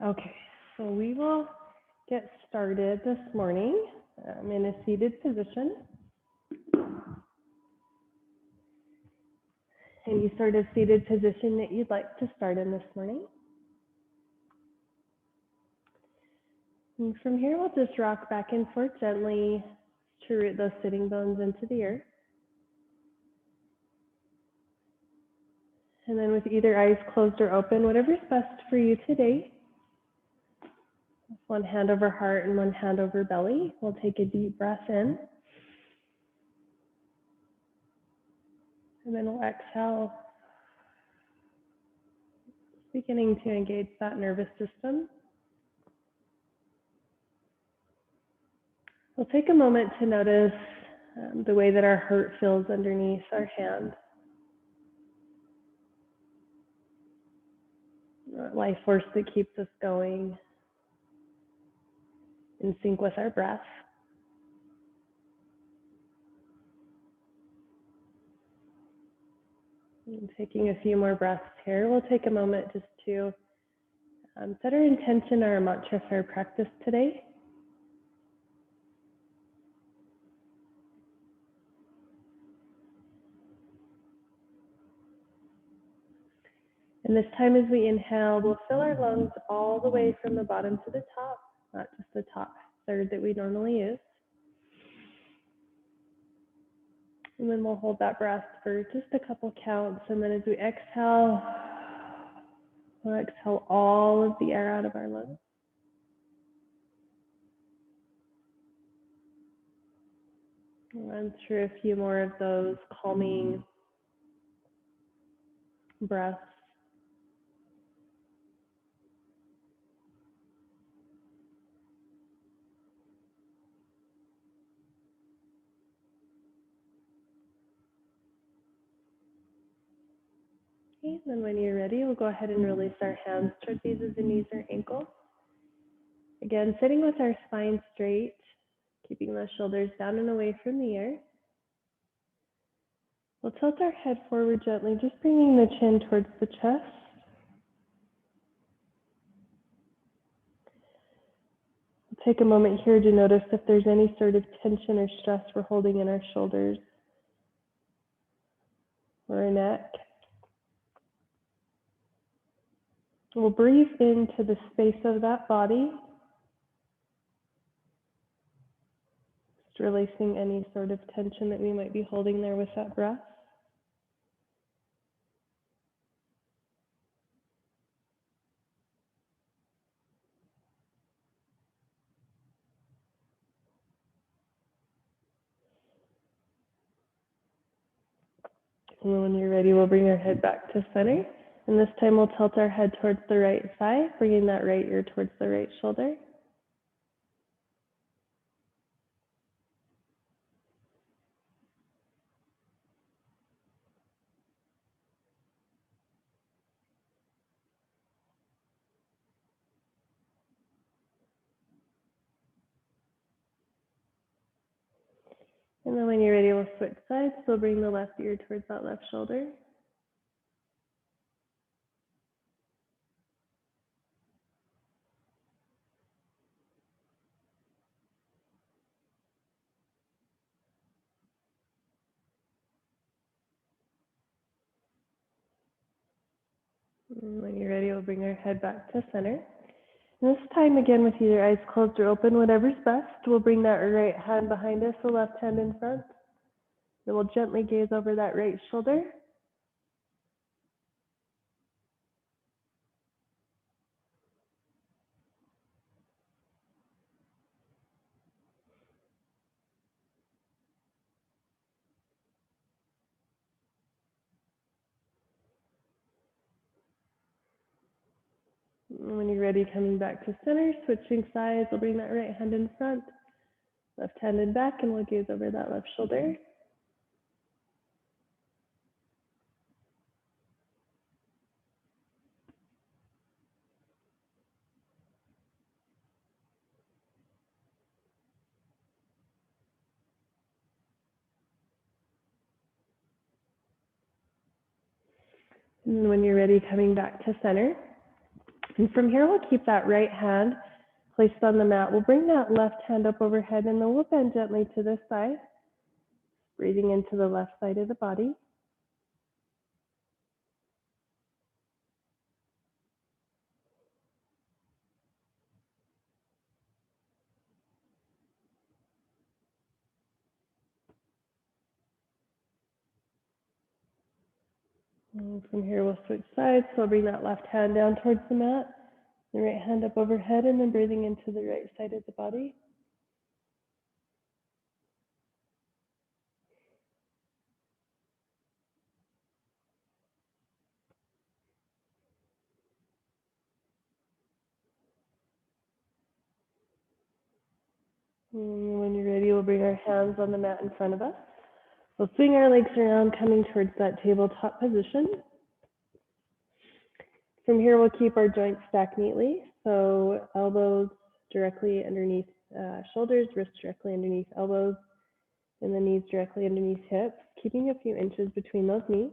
Okay, so we will get started this morning in a seated position. Any sort of seated position that you'd like to start in this morning. And from here, we'll just rock back and forth gently to root those sitting bones into the earth. And then with either eyes closed or open, whatever's best for you today. One hand over heart and one hand over belly. We'll take a deep breath in. And then we'll exhale, beginning to engage that nervous system. We'll take a moment to notice the way that our heart feels underneath our hand. Life force that keeps us going in sync with our breath. And taking a few more breaths here, we'll take a moment just to set our intention, our mantra for our practice today. And this time as we inhale, we'll fill our lungs all the way from the bottom to the top, not just the top third that we normally use. And then we'll hold that breath for just a couple counts. And then as we exhale, we'll exhale all of the air out of our lungs. We'll run through a few more of those calming breaths. Okay, then when you're ready, we'll go ahead and release our hands towards either the knees or ankles. Again, sitting with our spine straight, keeping those shoulders down and away from the earth. We'll tilt our head forward gently, just bringing the chin towards the chest. We'll take a moment here to notice if there's any sort of tension or stress we're holding in our shoulders or our neck. We'll breathe into the space of that body, just releasing any sort of tension that we might be holding there with that breath. And when you're ready, we'll bring our head back to center. And this time we'll tilt our head towards the right side, bringing that right ear towards the right shoulder. And then when you're ready, we'll switch sides. We'll bring the left ear towards that left shoulder. And when you're ready, we'll bring our head back to center. And this time, again, with either eyes closed or open, whatever's best, we'll bring that right hand behind us, the left hand in front. Then we'll gently gaze over that right shoulder. And when you're ready, coming back to center, switching sides, we'll bring that right hand in front, left hand in back, and we'll gaze over that left shoulder. And when you're ready, coming back to center, And from here, we'll keep that right hand placed on the mat. We'll bring that left hand up overhead, and then we'll bend gently to this side, breathing into the left side of the body. And from here, we'll switch sides. So we'll bring that left hand down towards the mat, the right hand up overhead, and then breathing into the right side of the body. And when you're ready, we'll bring our hands on the mat in front of us. We'll swing our legs around, coming towards that tabletop position. From here, we'll keep our joints stacked neatly. So elbows directly underneath shoulders, wrists directly underneath elbows, and the knees directly underneath hips, keeping a few inches between those knees.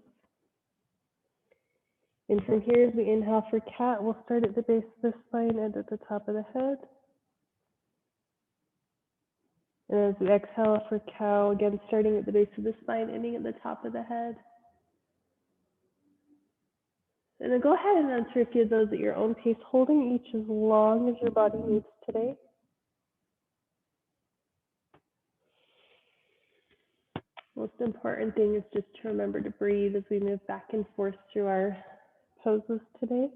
And from here, as we inhale for cat, we'll start at the base of the spine and at the top of the head. And as we exhale for cow, again, starting at the base of the spine, ending at the top of the head. And then go ahead and answer a few of those at your own pace, holding each as long as your body needs today. Most important thing is just to remember to breathe as we move back and forth through our poses today.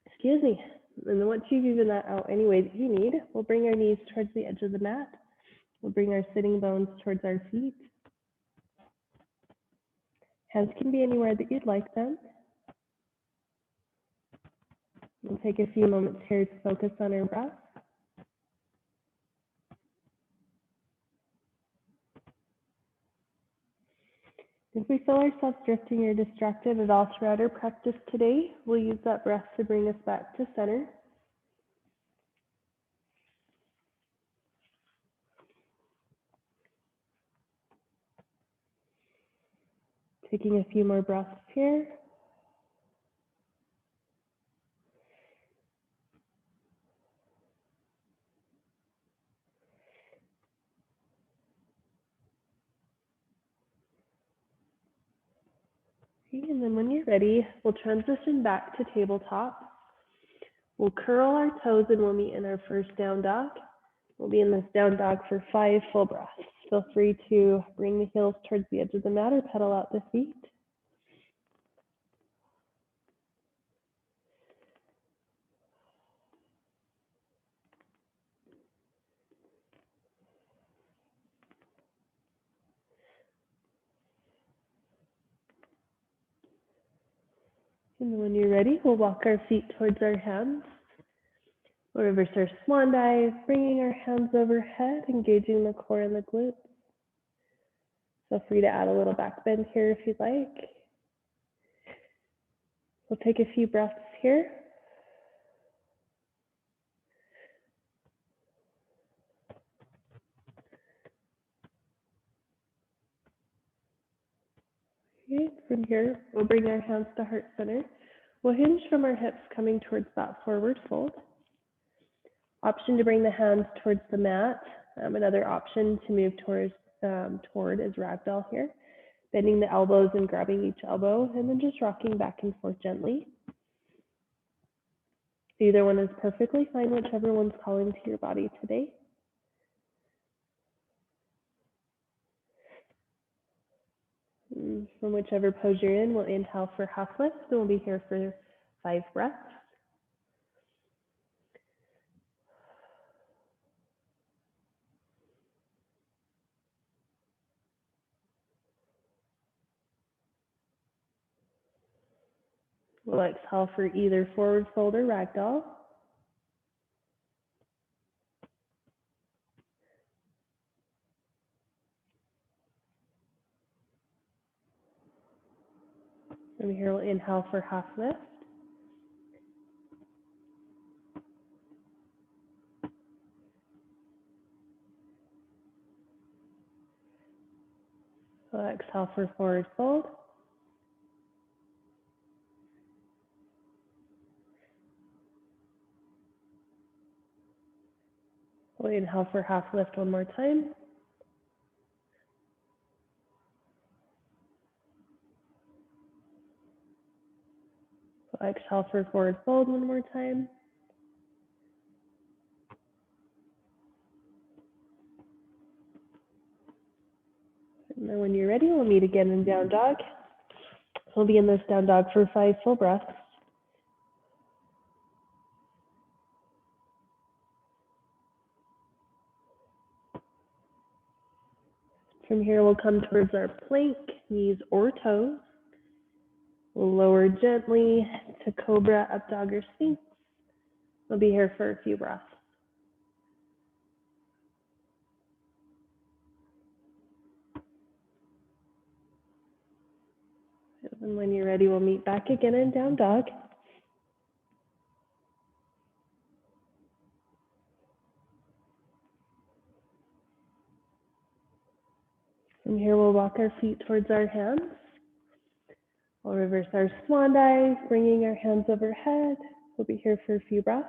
Excuse me. And then once you've evened that out any way that you need, we'll bring our knees towards the edge of the mat. We'll bring our sitting bones towards our feet. Hands can be anywhere that you'd like them. We'll take a few moments here to focus on our breath. If we feel ourselves drifting or distracted at all throughout our practice today, we'll use that breath to bring us back to center. Taking a few more breaths here. Okay, and then when you're ready, we'll transition back to tabletop. We'll curl our toes and we'll meet in our first down dog. We'll be in this down dog for 5 full breaths. Feel free to bring the heels towards the edge of the mat or pedal out the feet. And when you're ready, we'll walk our feet towards our hands. We'll reverse our swan dive, bringing our hands overhead, engaging the core and the glutes. Feel free to add a little back bend here if you'd like. We'll take a few breaths here. Okay, from here, we'll bring our hands to heart center. We'll hinge from our hips, coming towards that forward fold. Option to bring the hands towards the mat. Another option to move toward is ragdoll here. Bending the elbows and grabbing each elbow, and then just rocking back and forth gently. Either one is perfectly fine, whichever one's calling to your body today. And from whichever pose you're in, we'll inhale for half lift, and we'll be here for 5 breaths. We'll exhale for either forward fold or ragdoll. From here, we'll inhale for half lift. We'll exhale for forward fold. We'll inhale for half lift one more time. We'll exhale for forward fold one more time. And then when you're ready, we'll meet again in down dog. We'll be in this down dog for 5 full breaths. From here, we'll come towards our plank, knees or toes. We'll lower gently to cobra, up dog, or sphinx. We'll be here for a few breaths. And when you're ready, we'll meet back again in down dog. From here, we'll walk our feet towards our hands. We'll reverse our swan dive, bringing our hands overhead. We'll be here for a few breaths.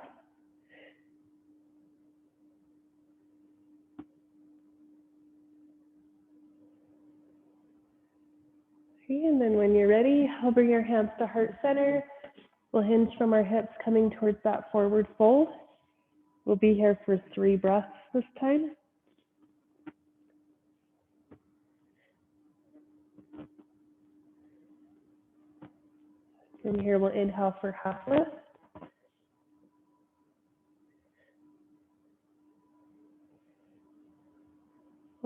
Okay, and then when you're ready, I'll bring our hands to heart center. We'll hinge from our hips, coming towards that forward fold. We'll be here for 3 breaths this time. From here, we'll inhale for half lift.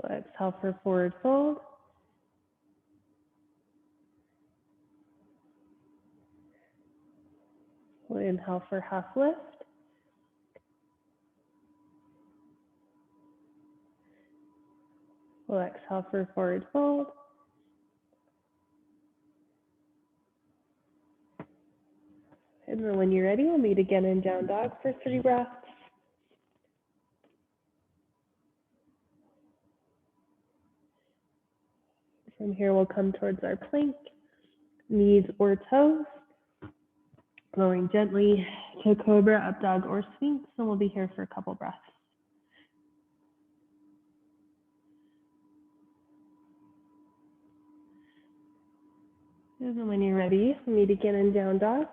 We'll exhale for forward fold. We'll inhale for half lift. We'll exhale for forward fold. And then when you're ready, we'll meet again in down dog for 3 breaths. From here, we'll come towards our plank, knees or toes, lowering gently to cobra, up dog, or sphinx, and we'll be here for a couple breaths. And then when you're ready, we'll meet again in down dog.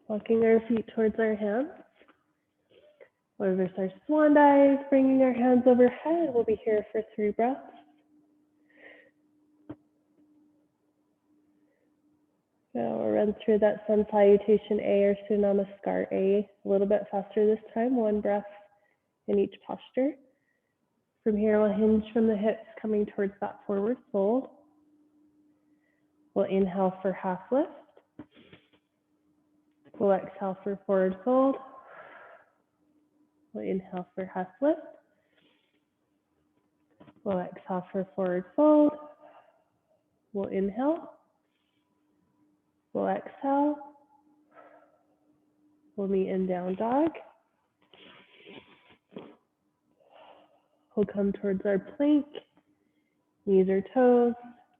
Walking our feet towards our hands. We'll reverse our swan dive, bringing our hands overhead. We'll be here for 3 breaths. Now we'll run through that sun salutation A or Surya Namaskar A a little bit faster this time, 1 breath in each posture. From here, we'll hinge from the hips, coming towards that forward fold. We'll inhale for half lift. We'll exhale for forward fold. We'll inhale for half lift. We'll exhale for forward fold. We'll inhale. We'll exhale. We'll meet in down dog. We'll come towards our plank, knees or toes,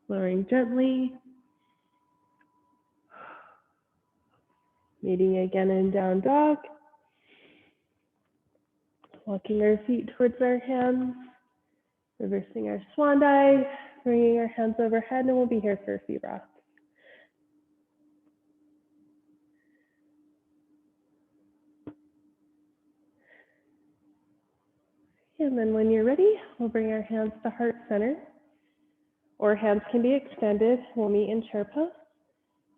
lowering gently. Meeting again in down dog. Walking our feet towards our hands, reversing our swan dive, bringing our hands overhead, and we'll be here for a few breaths. And then when you're ready, we'll bring our hands to heart center, or hands can be extended. We'll meet in chair pose,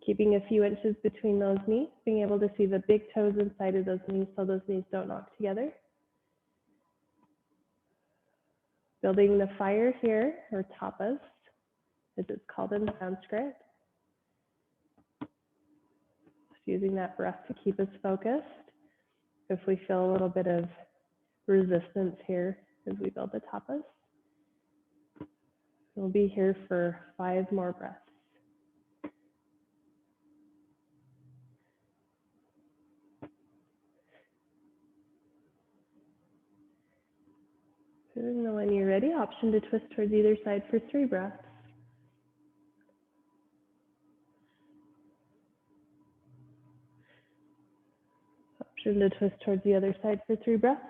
keeping a few inches between those knees, being able to see the big toes inside of those knees so those knees don't knock together. Building the fire here, or tapas, as it's called in Sanskrit. Just using that breath to keep us focused. If we feel a little bit of resistance here as we build the tapas, we'll be here for 5 more breaths. And then when you're ready, option to twist towards either side for 3 breaths. Option to twist towards the other side for 3 breaths.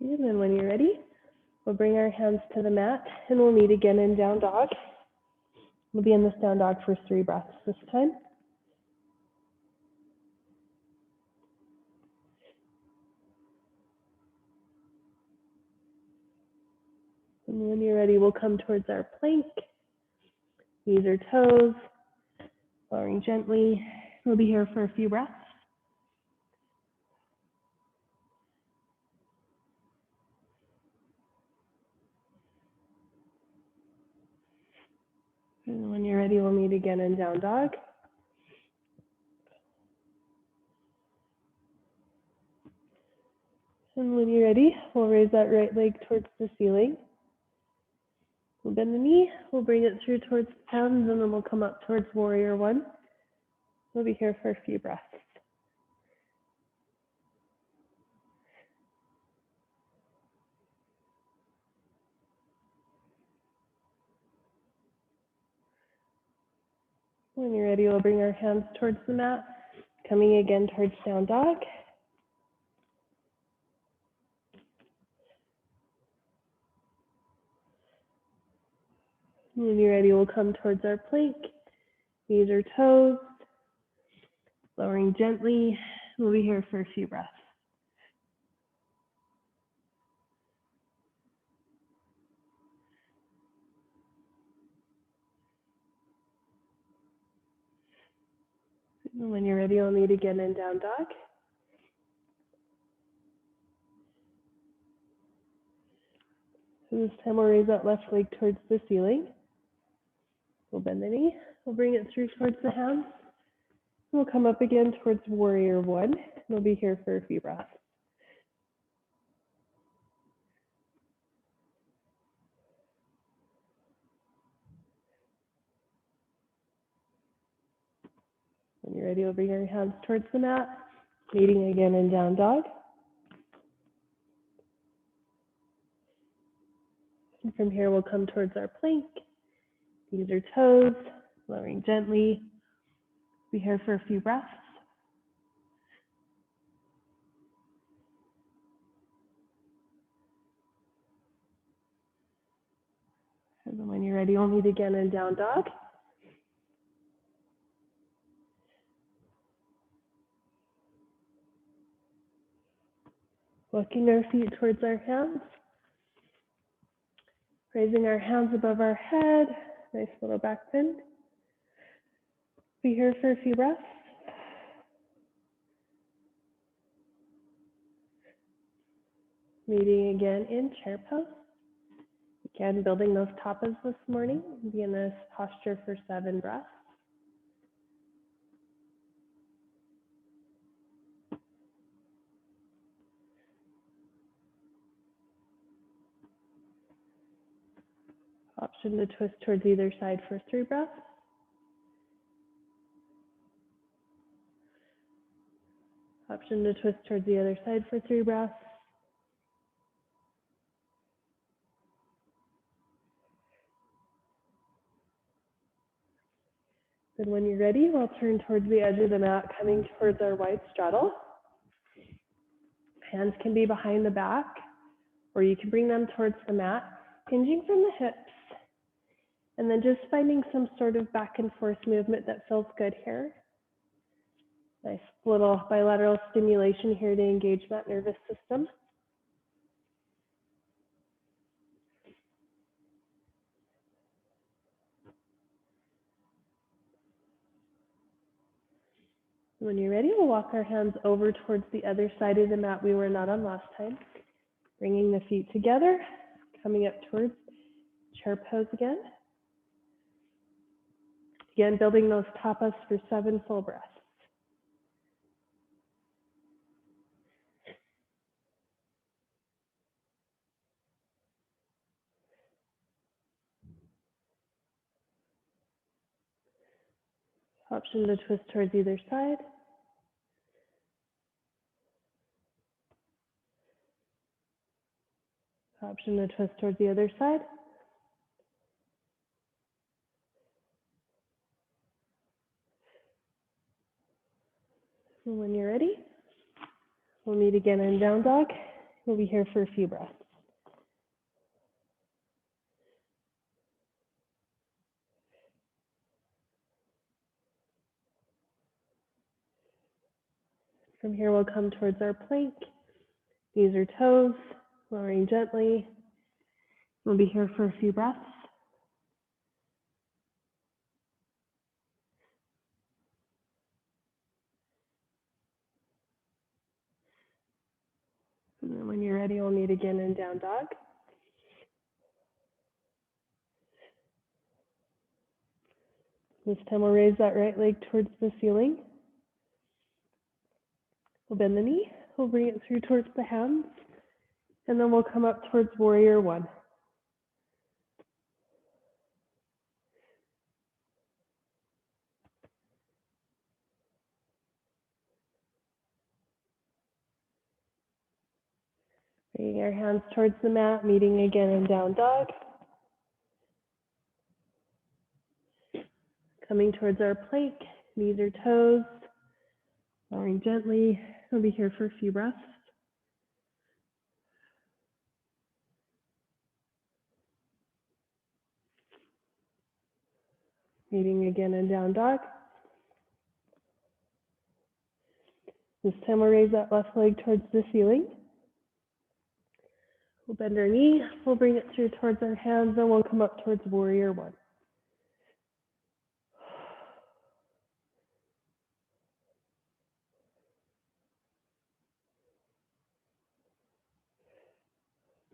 And then when you're ready, we'll bring our hands to the mat and we'll meet again in down dog. We'll be in this down dog for 3 breaths this time. And when you're ready, we'll come towards our plank. Knees or toes, lowering gently. We'll be here for a few breaths. And when you're ready, we'll meet again in down dog. And when you're ready, we'll raise that right leg towards the ceiling. We'll bend the knee, we'll bring it through towards the hands, and then we'll come up towards warrior 1. We'll be here for a few breaths. When you're ready, we'll bring our hands towards the mat, coming again towards down dog. When you're ready, we'll come towards our plank, knees or toes, lowering gently. We'll be here for a few breaths. And when you're ready, we'll meet again in down dog. So this time we'll raise that left leg towards the ceiling. We'll bend the knee, we'll bring it through towards the hands. We'll come up again towards warrior 1. We'll be here for a few breaths. When you're ready, we'll bring your hands towards the mat, meeting again in down dog. And from here, we'll come towards our plank, knees or toes, lowering gently. Be here for a few breaths. And then when you're ready, we'll meet again in down dog. Walking our feet towards our hands. Raising our hands above our head. Nice little back bend. Be here for a few breaths. Meeting again in chair pose. Again, building those tapas this morning. Be in this posture for 7 breaths. Option to twist towards either side for 3 breaths. Option to twist towards the other side for 3 breaths. Then when you're ready, we'll turn towards the edge of the mat, coming towards our wide straddle. Hands can be behind the back, or you can bring them towards the mat, hinging from the hips, and then just finding some sort of back and forth movement that feels good here. Nice little bilateral stimulation here to engage that nervous system. When you're ready, we'll walk our hands over towards the other side of the mat we were not on last time. Bringing the feet together, coming up towards chair pose again. Again, building those tapas for 7 full breaths. Option to twist towards either side. Option to twist towards the other side. And when you're ready, we'll meet again in down dog. We'll be here for a few breaths. From here, we'll come towards our plank. Knees or toes, lowering gently. We'll be here for a few breaths. And then when you're ready, we'll meet again in down dog. This time we'll raise that right leg towards the ceiling. We'll bend the knee. We'll bring it through towards the hands. And then we'll come up towards warrior one. Bringing our hands towards the mat, meeting again in down dog. Coming towards our plank, knees or toes, lowering gently. We'll be here for a few breaths. Meeting again in down dog. This time we'll raise that left leg towards the ceiling. We'll bend our knee, we'll bring it through towards our hands, and we'll come up towards warrior one.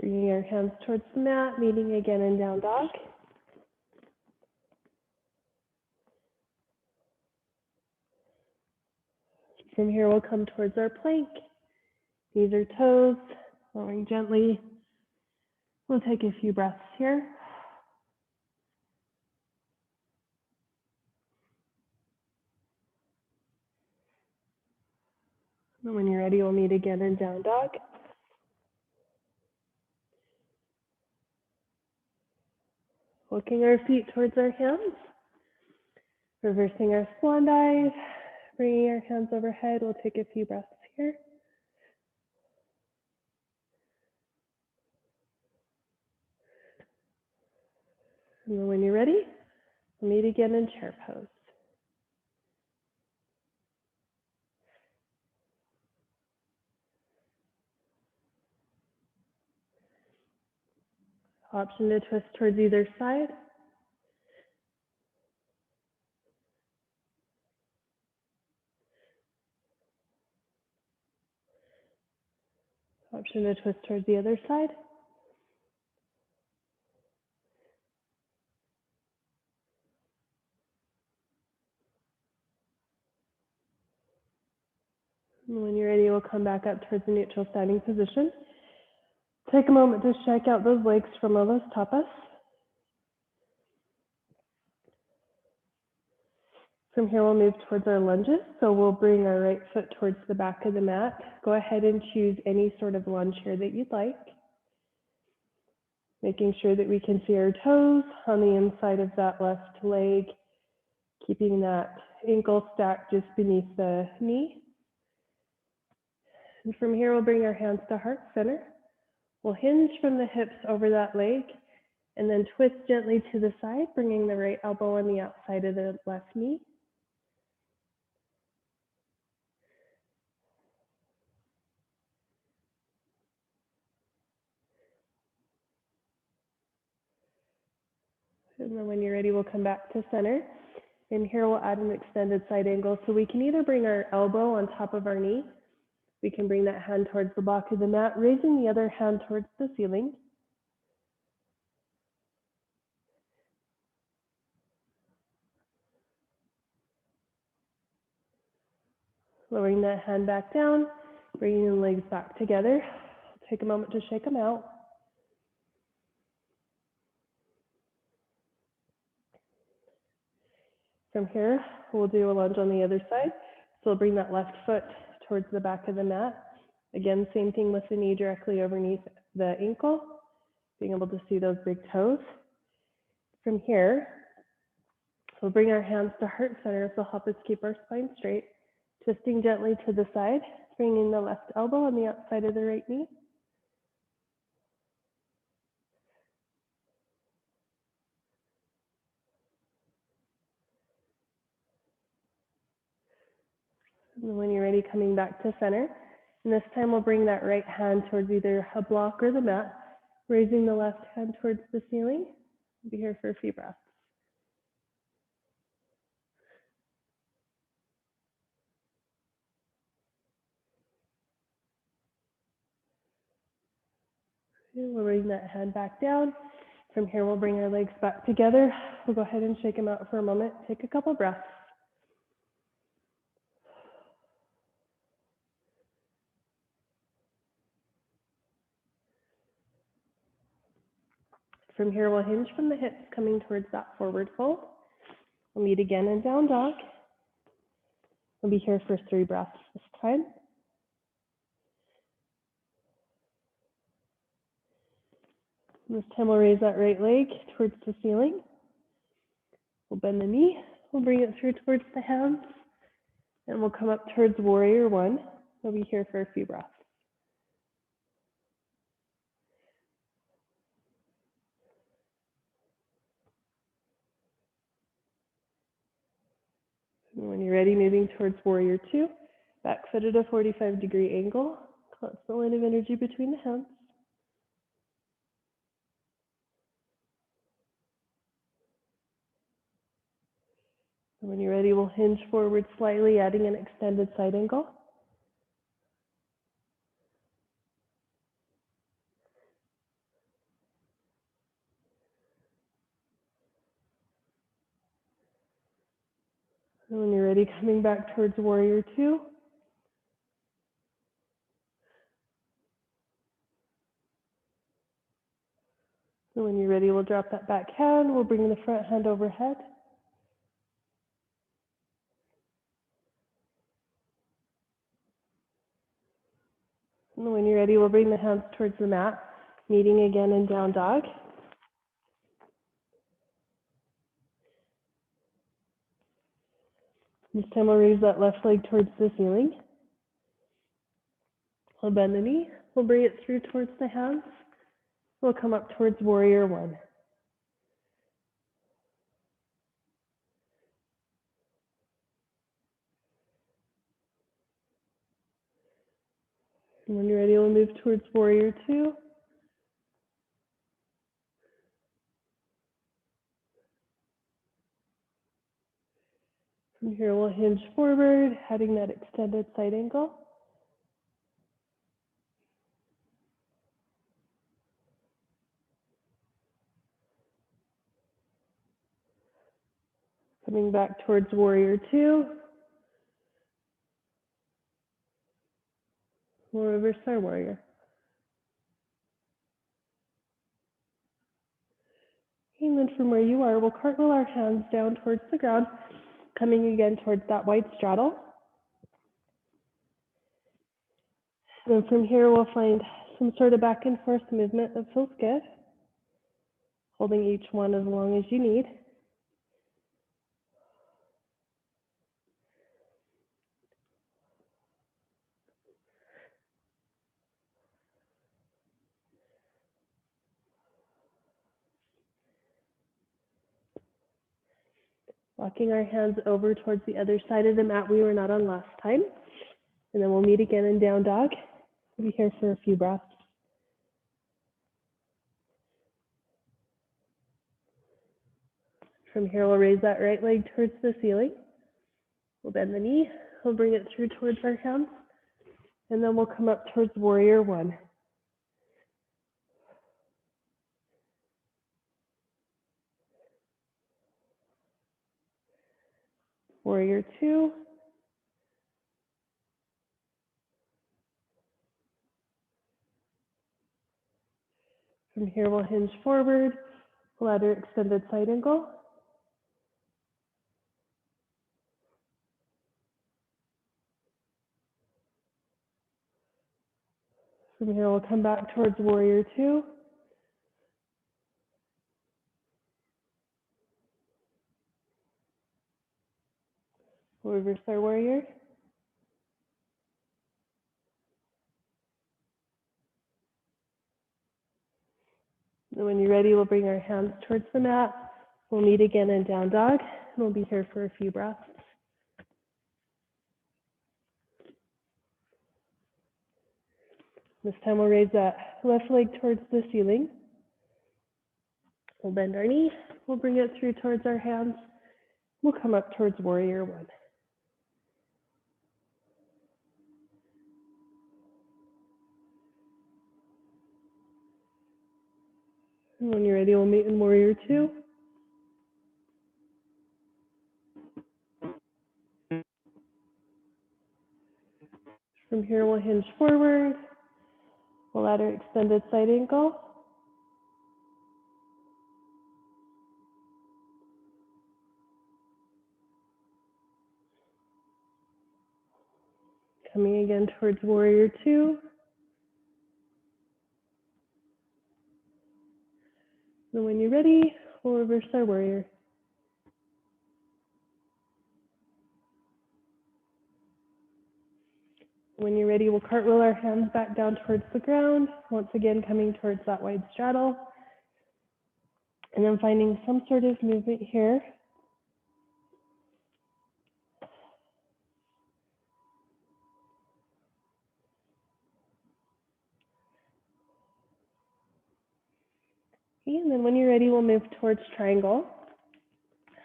Bringing our hands towards the mat, meeting again in down dog. From here, we'll come towards our plank, knees or toes, lowering gently. We'll take a few breaths here. And when you're ready, we'll meet again in down dog. Walking our feet towards our hands, reversing our swan dive, bringing our hands overhead. We'll take a few breaths here. And then when you're ready, we'll meet again in chair pose. Option to twist towards either side. Option to twist towards the other side. And when you're ready, we'll come back up towards the neutral standing position. Take a moment to check out those legs from all those tapas. From here, we'll move towards our lunges. So we'll bring our right foot towards the back of the mat. Go ahead and choose any sort of lunge here that you'd like. Making sure that we can see our toes on the inside of that left leg, keeping that ankle stacked just beneath the knee. And from here, we'll bring our hands to heart center. We'll hinge from the hips over that leg and then twist gently to the side, bringing the right elbow on the outside of the left knee. And then when you're ready, we'll come back to center. And here we'll add an extended side angle. So we can either bring our elbow on top of our knee. We can bring that hand towards the back of the mat, raising the other hand towards the ceiling. Lowering that hand back down, bringing the legs back together. Take a moment to shake them out. From here, we'll do a lunge on the other side. So we'll bring that left foot towards the back of the mat. Again, same thing with the knee directly underneath the ankle, being able to see those big toes. From here, we'll bring our hands to heart center. This will help us keep our spine straight. Twisting gently to the side, bringing the left elbow on the outside of the right knee. And then when you're ready, coming back to center. And this time we'll bring that right hand towards either a block or the mat, raising the left hand towards the ceiling. We'll be here for a few breaths. And we'll bring that hand back down. From here, we'll bring our legs back together. We'll go ahead and shake them out for a moment. Take a couple breaths. From here, we'll hinge from the hips, coming towards that forward fold. We'll meet again in down dog. We'll be here for 3 breaths this time. And this time, we'll raise that right leg towards the ceiling. We'll bend the knee. We'll bring it through towards the hands. And we'll come up towards warrior 1. We'll be here for a few breaths. And when you're ready, moving towards warrior 2. Back foot at a 45-degree angle. Constant line of energy between the hands. And when you're ready, we'll hinge forward slightly, adding an extended side angle. And when you're ready, coming back towards warrior 2. And when you're ready, we'll drop that back hand. We'll bring the front hand overhead. And when you're ready, we'll bring the hands towards the mat, meeting again in down dog. This time we'll raise that left leg towards the ceiling. We'll bend the knee. We'll bring it through towards the hands. We'll come up towards warrior 1. And when you're ready, we'll move towards warrior 2. From here, we'll hinge forward, heading that extended side angle. Coming back towards warrior 2. We'll reverse our warrior. And then from where you are, we'll cartwheel our hands down towards the ground, coming again towards that wide straddle. And then from here, we'll find some sort of back and forth movement that feels good, holding each one as long as you need. Walking our hands over towards the other side of the mat we were not on last time. And then we'll meet again in down dog. We'll be here for a few breaths. From here, we'll raise that right leg towards the ceiling. We'll bend the knee. We'll bring it through towards our hands. And then we'll come up towards warrior one. Warrior two. From here, we'll hinge forward, ladder extended side angle. From here, we'll come back towards warrior two. We'll reverse our warrior. And when you're ready, we'll bring our hands towards the mat. We'll meet again in down dog, and we'll be here for a few breaths. This time we'll raise that left leg towards the ceiling. We'll bend our knee. We'll bring it through towards our hands. We'll come up towards warrior one. And when you're ready, we'll meet in warrior two. From here, we'll hinge forward. We'll ladder extended side angle. Coming again towards warrior two. And when you're ready, we'll reverse our warrior. When you're ready, we'll cartwheel our hands back down towards the ground, once again coming towards that wide straddle. And then finding some sort of movement here. And then when you're ready, we'll move towards triangle.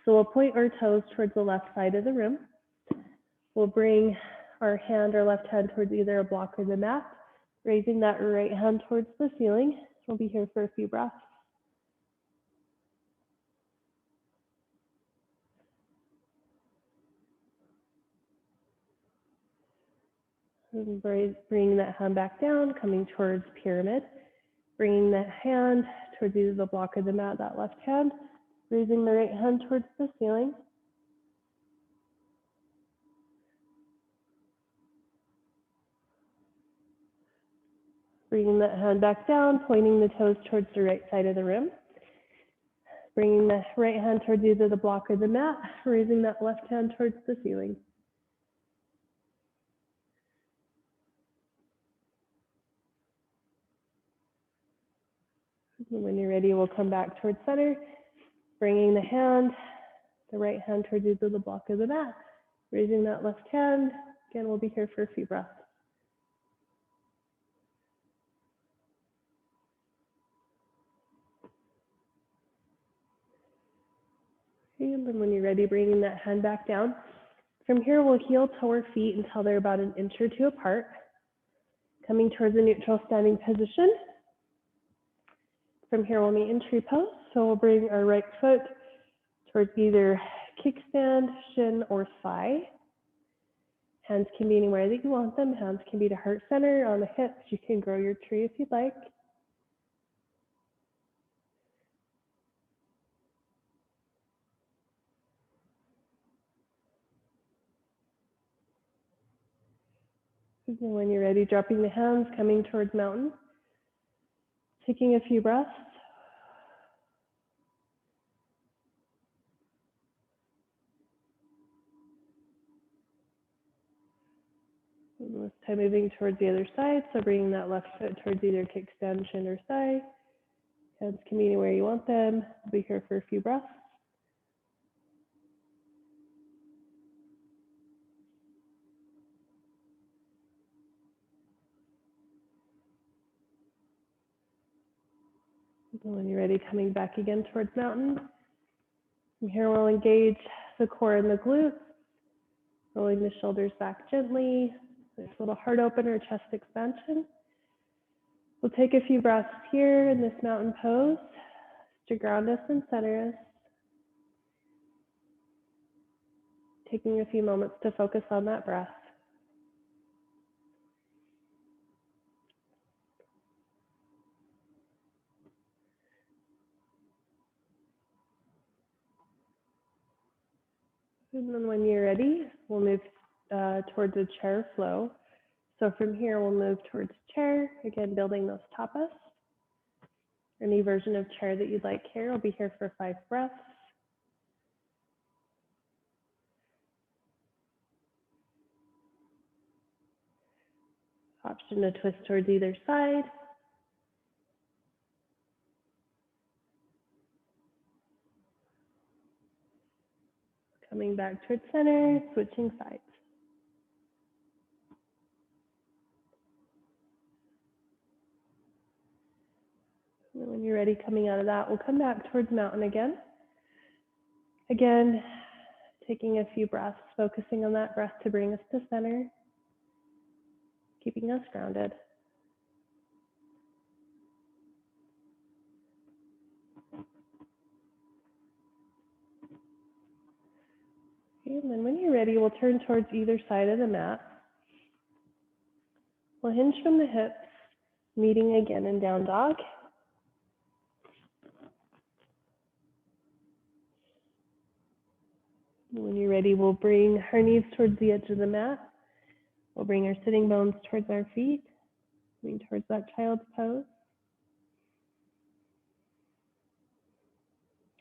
So we'll point our toes towards the left side of the room. We'll bring our left hand towards either a block or the mat, raising that right hand towards the ceiling. We'll be here for a few breaths. And bringing that hand back down, coming towards pyramid. Bringing that hand towards either the block or the mat, that left hand. Raising the right hand towards the ceiling. Bringing that hand back down, pointing the toes towards the right side of the room. Bringing the right hand towards either the block or the mat, raising that left hand towards the ceiling. And when you're ready, we'll come back towards center, bringing the right hand towards either the block or the mat, raising that left hand. Again, we'll be here for a few breaths. And then when you're ready, bringing that hand back down. From here, we'll heel toe our feet until they're about an inch or two apart, coming towards a neutral standing position. From here, we'll meet in tree pose. So we'll bring our right foot towards either kickstand, shin, or thigh. Hands can be anywhere that you want them. Hands can be to heart center, on the hips. You can grow your tree if you'd like. And when you're ready, dropping the hands, coming towards mountain. Taking a few breaths. And this time moving towards the other side. So bringing that left foot towards either kickstand, shin, or thigh. Hands can be anywhere you want them. We'll be here for a few breaths. And when you're ready, coming back again towards mountain. From here, we'll engage the core and the glutes, rolling the shoulders back gently. Nice little heart opener, chest expansion. We'll take a few breaths here in this mountain pose to ground us and center us. Taking a few moments to focus on that breath. And then when you're ready, we'll move towards a chair flow. So from here, we'll move towards chair, again, building those tapas. Any version of chair that you'd like here. I'll be here for 5 breaths. Option to twist towards either side. Coming back towards center, switching sides. And when you're ready, coming out of that, we'll come back towards mountain again. Again, taking a few breaths, focusing on that breath to bring us to center, keeping us grounded. Okay, and then when you're ready, we'll turn towards either side of the mat. We'll hinge from the hips, meeting again in down dog. And when you're ready, we'll bring our knees towards the edge of the mat. We'll bring our sitting bones towards our feet, moving towards that child's pose.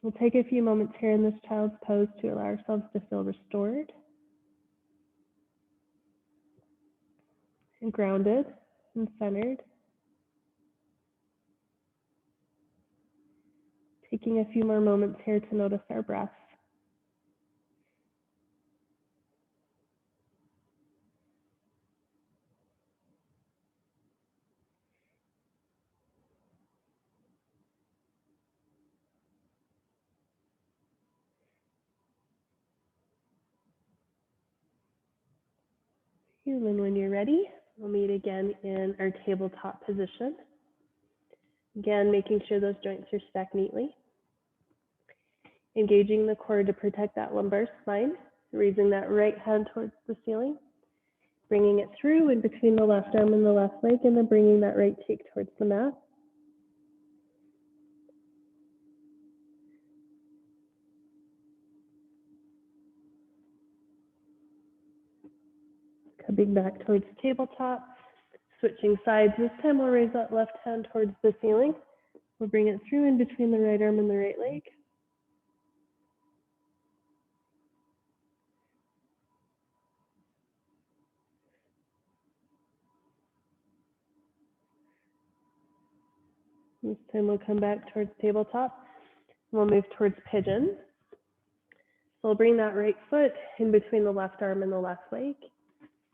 We'll take a few moments here in this child's pose to allow ourselves to feel restored and grounded and centered. Taking a few more moments here to notice our breath. And then when you're ready, we'll meet again in our tabletop position. Again, making sure those joints are stacked neatly. Engaging the core to protect that lumbar spine, raising that right hand towards the ceiling, bringing it through in between the left arm and the left leg, and then bringing that right cheek towards the mat. Coming back towards tabletop, switching sides. This time we'll raise that left hand towards the ceiling. We'll bring it through in between the right arm and the right leg. This time we'll come back towards tabletop. We'll move towards pigeon. So we'll bring that right foot in between the left arm and the left leg.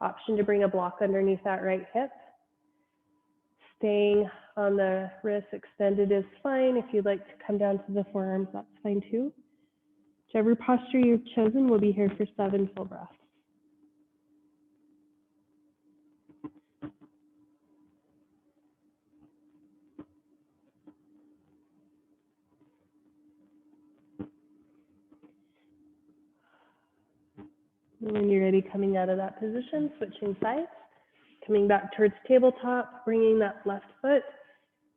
Option to bring a block underneath that right hip. Staying on the wrist extended is fine. If you'd like to come down to the forearms, that's fine too. Whichever posture you've chosen, we'll be here for 7 full breaths. And when you're ready, coming out of that position, switching sides, coming back towards tabletop, bringing that left foot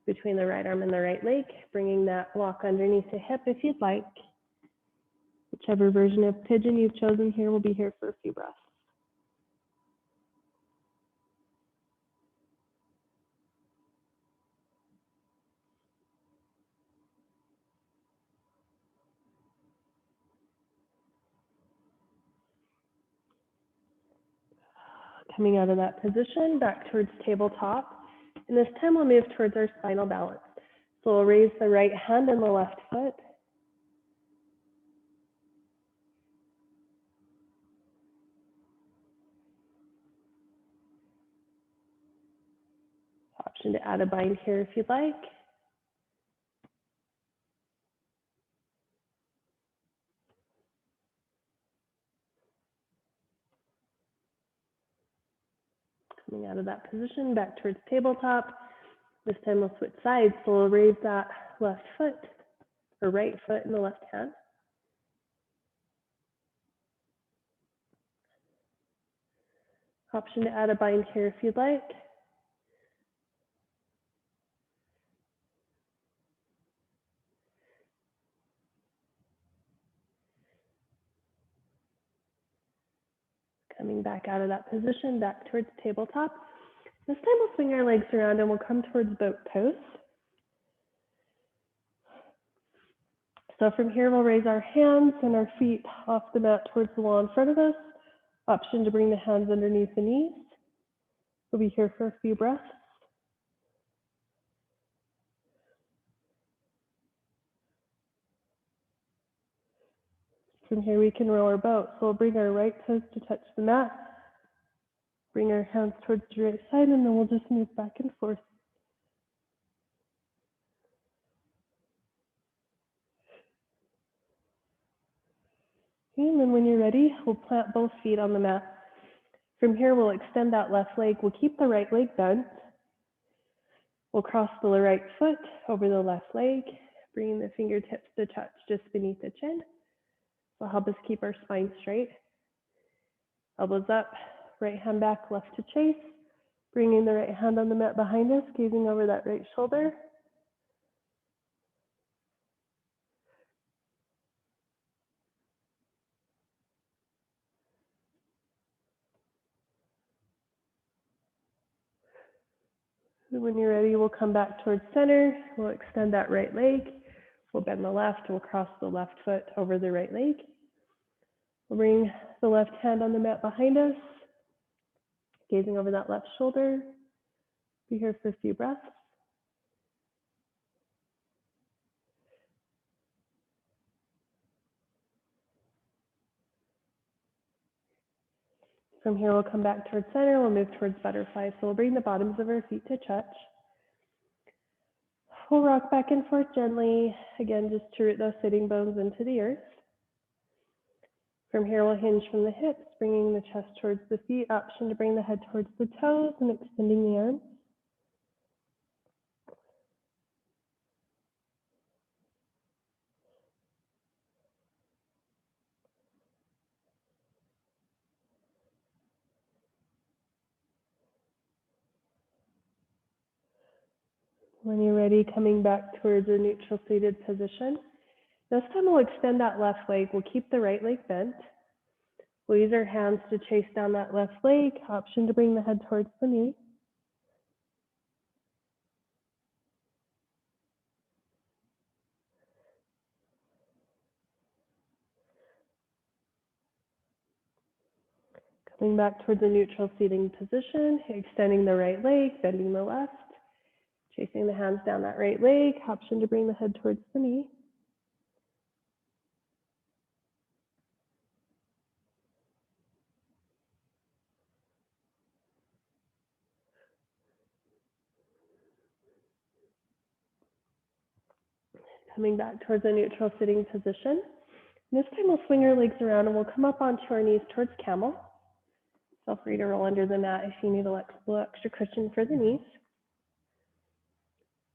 between the right arm and the right leg, bringing that block underneath the hip if you'd like. Whichever version of pigeon you've chosen here, we'll be here for a few breaths. Coming out of that position, back towards tabletop. And this time we'll move towards our spinal balance. So we'll raise the right hand and the left foot. Option to add a bind here if you'd like. Coming out of that position, back towards tabletop. This time we'll switch sides, so we'll raise that left foot, or right foot in the left hand. Option to add a bind here if you'd like. Coming back out of that position, back towards tabletop. This time we'll swing our legs around and we'll come towards boat pose. So from here, we'll raise our hands and our feet off the mat towards the wall in front of us. Option to bring the hands underneath the knees. We'll be here for a few breaths. From here, we can row our boat. So we'll bring our right toes to touch the mat. Bring our hands towards the right side, and then we'll just move back and forth. Okay, and then when you're ready, we'll plant both feet on the mat. From here, we'll extend that left leg. We'll keep the right leg bent. We'll cross the right foot over the left leg, bringing the fingertips to touch just beneath the chin. Will help us keep our spine straight. Elbows up, right hand back, left to chase. Bringing the right hand on the mat behind us, gazing over that right shoulder. When you're ready, we'll come back towards center. We'll extend that right leg. We'll bend the left. We'll cross the left foot over the right leg. We'll bring the left hand on the mat behind us, gazing over that left shoulder. Be here for a few breaths. From here, we'll come back towards center. We'll move towards butterfly. So we'll bring the bottoms of our feet to touch. We'll rock back and forth gently, again, just to root those sitting bones into the earth. From here, we'll hinge from the hips, bringing the chest towards the feet. Option to bring the head towards the toes and extending the arms. When you're ready, coming back towards a neutral seated position. This time we'll extend that left leg. We'll keep the right leg bent. We'll use our hands to chase down that left leg. Option to bring the head towards the knee. Coming back towards a neutral seating position, extending the right leg, bending the left, chasing the hands down that right leg. Option to bring the head towards the knee. Coming back towards a neutral sitting position. And this time we'll swing our legs around and we'll come up onto our knees towards camel. Feel free to roll under the mat if you need a little extra cushion for the knees.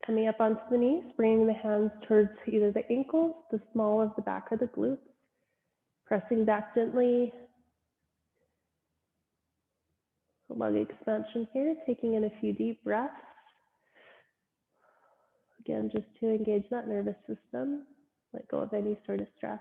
Coming up onto the knees, bringing the hands towards either the ankles, the small of the back, or the glutes. Pressing back gently. Lung expansion here, taking in a few deep breaths. Again, just to engage that nervous system, let go of any sort of stress.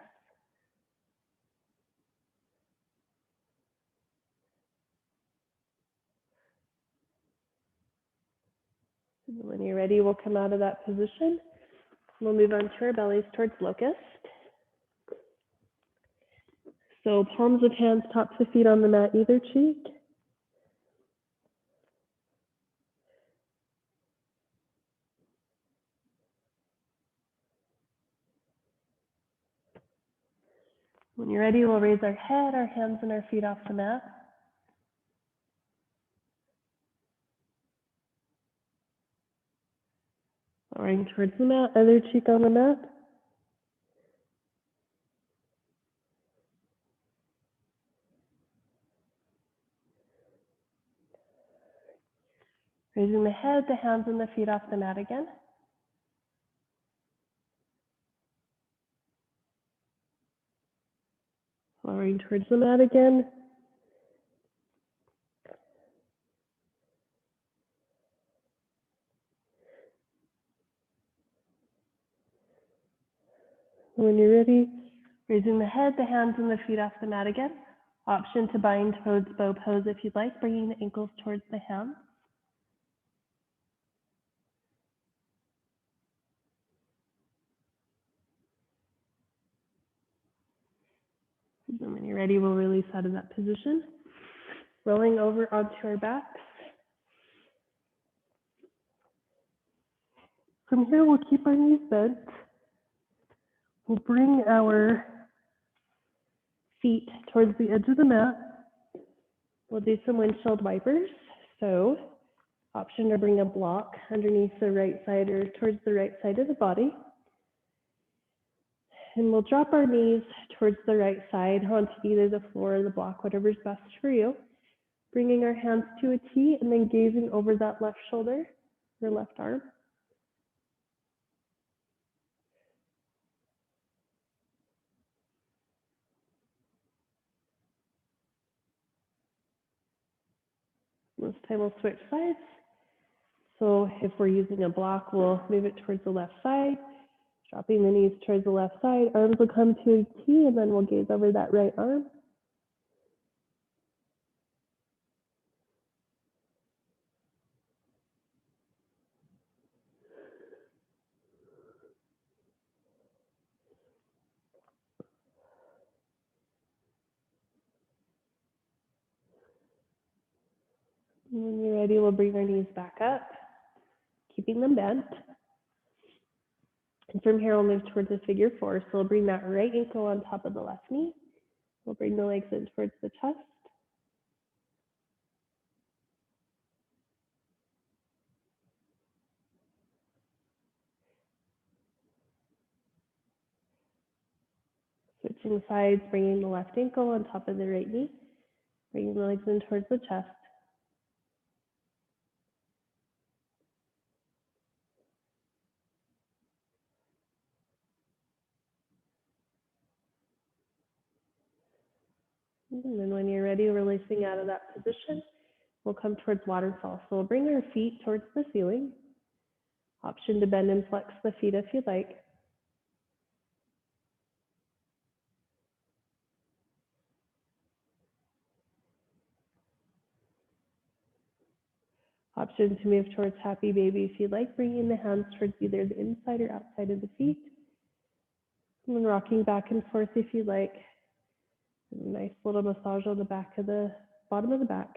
And when you're ready, we'll come out of that position. We'll move on to our bellies towards locust. So palms of hands, tops of feet on the mat, either cheek. When you're ready, we'll raise our head, our hands, and our feet off the mat. Lowering towards the mat, other cheek on the mat. Raising the head, the hands and the feet off the mat again. Lowering towards the mat again. When you're ready, raising the head, the hands and the feet off the mat again. Option to bind towards bow pose if you'd like, bringing the ankles towards the hands. And when you're ready, we'll release out of that position. Rolling over onto our backs. From here, we'll keep our knees bent. We'll bring our feet towards the edge of the mat. We'll do some windshield wipers. So, option to bring a block underneath the right side or towards the right side of the body. And we'll drop our knees towards the right side onto either the floor or the block, whatever's best for you. Bringing our hands to a T and then gazing over that left shoulder or left arm. This time we'll switch sides. So if we're using a block, we'll move it towards the left side, dropping the knees towards the left side. Arms will come to a T, and then we'll gaze over that right arm. And when you're ready, we'll bring our knees back up, keeping them bent. And from here, we'll move towards a figure four. So we'll bring that right ankle on top of the left knee. We'll bring the legs in towards the chest. Switching sides, bringing the left ankle on top of the right knee. Bringing the legs in towards the chest. And then when you're ready, releasing out of that position, we'll come towards waterfall. So we'll bring our feet towards the ceiling. Option to bend and flex the feet if you'd like. Option to move towards happy baby if you'd like, bringing the hands towards either the inside or outside of the feet. And then rocking back and forth if you'd like. A nice little massage on the back of the bottom of the back.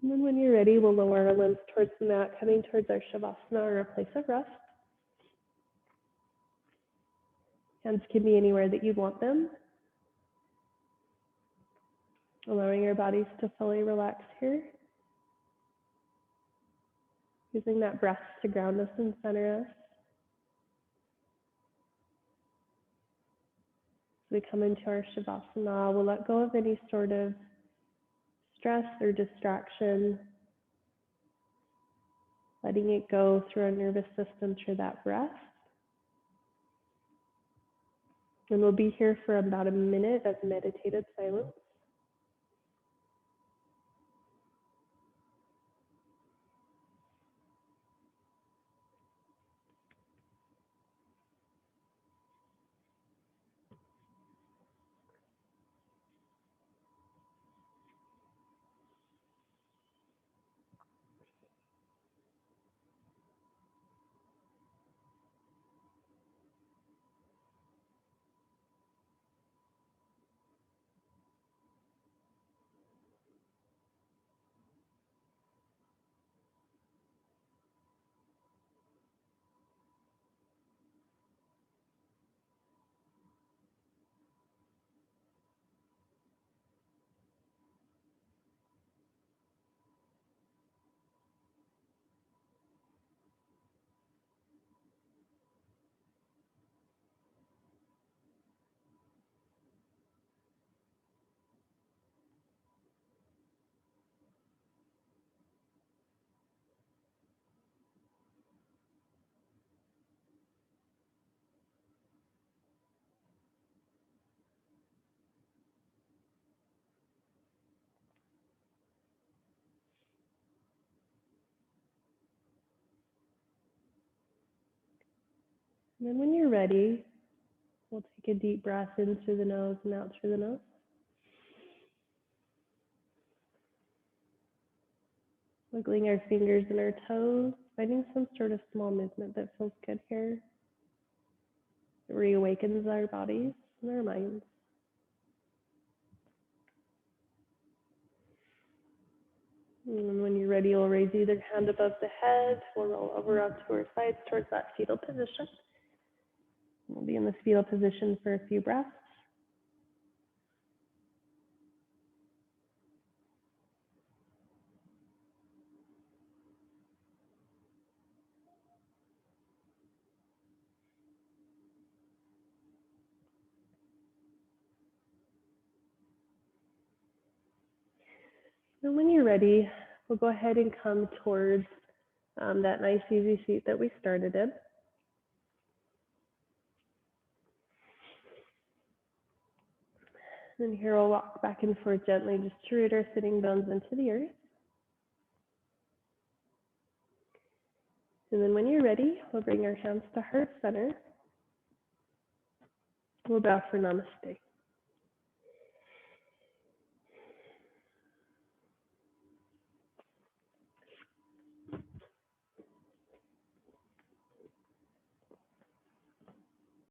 And then when you're ready, we'll lower our limbs towards the mat, coming towards our Shavasana or a place of rest. Hands can be anywhere that you want them. Allowing our bodies to fully relax here. Using that breath to ground us and center us. As we come into our Shavasana, we'll let go of any sort of stress or distraction, letting it go through our nervous system through that breath. And we'll be here for about a minute of meditative silence. And then when you're ready, we'll take a deep breath in through the nose and out through the nose. Wiggling our fingers and our toes, finding some sort of small movement that feels good here. It reawakens our bodies and our minds. And when you're ready, you'll raise either hand above the head. We'll roll over onto our sides towards that fetal position. We'll be in this fetal position for a few breaths. And when you're ready, we'll go ahead and come towards that nice easy seat that we started in. And here we'll walk back and forth gently, just to root our sitting bones into the earth. And then when you're ready, we'll bring our hands to heart center. We'll bow for namaste.